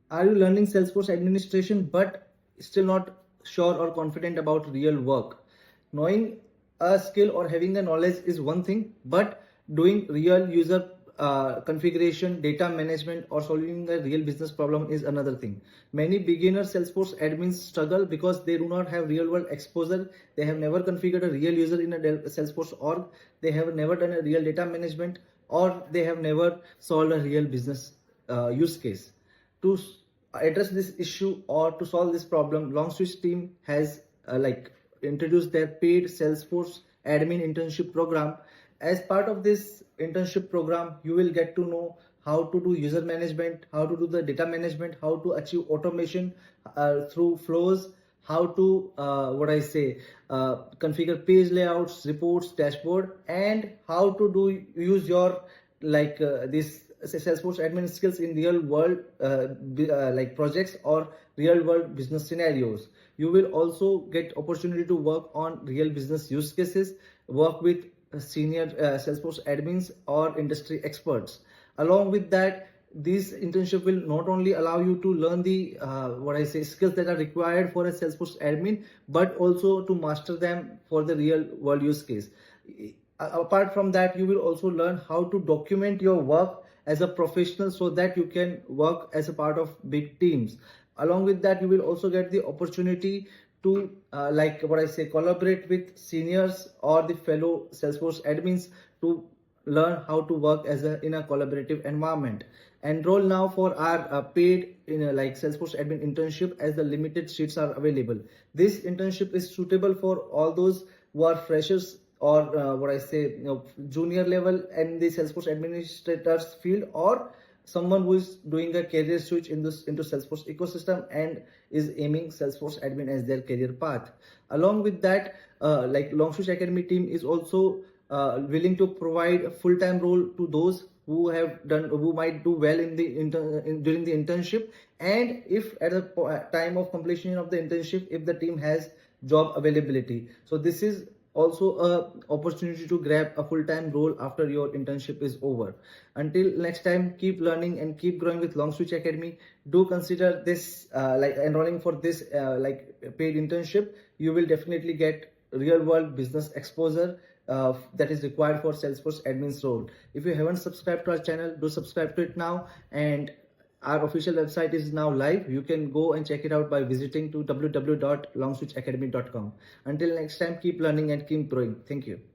Are you learning Salesforce administration but still not sure or confident about real work? Knowing a skill or having the knowledge is one thing, but doing real user configuration, data management, or solving a real business problem is another thing. Many beginner Salesforce admins struggle because they do not have real world exposure. They have never configured a real user in a Salesforce org. They have never done a real data management, or they have never solved a real business use case. To address this issue or to solve this problem, Longswitch team has introduced their paid Salesforce Admin internship program. As part of this internship program, you will get to know how to do user management, how to do the data management, how to achieve automation through flows, how to configure page layouts, reports, dashboard, and how to do use your this Salesforce admin skills in real world projects or real world business scenarios. You will also get opportunity to work on real business use cases, work with senior Salesforce admins or industry experts. Along with that, this internship will not only allow you to learn the skills that are required for a Salesforce admin, but also to master them for the real world use case. Apart from that, you will also learn how to document your work as a professional so that you can work as a part of big teams. Along with that, you will also get the opportunity to collaborate with seniors or the fellow Salesforce admins to learn how to work in a collaborative environment. Enroll now for our paid Salesforce admin internship, as the limited seats are available. This internship is suitable for all those who are freshers or junior level in the Salesforce administrators field, or someone who is doing a career switch into Salesforce ecosystem and is aiming Salesforce admin as their career path. Along with that, Longswitch Academy team is also willing to provide a full-time role to those who might do well in during the internship, and if at the time of completion of the internship, if the team has job availability. So this is also a opportunity to grab a full-time role after your internship is over. Until next time, keep learning and keep growing with Longswitch Academy. Do consider this enrolling for this paid internship. You will definitely get real world business exposure that is required for Salesforce admin's role. If you haven't subscribed to our channel, do subscribe to it now, and our official website is now live. You can go and check it out by visiting to www.longswitchacademy.com. Until next time, keep learning and keep growing. Thank you.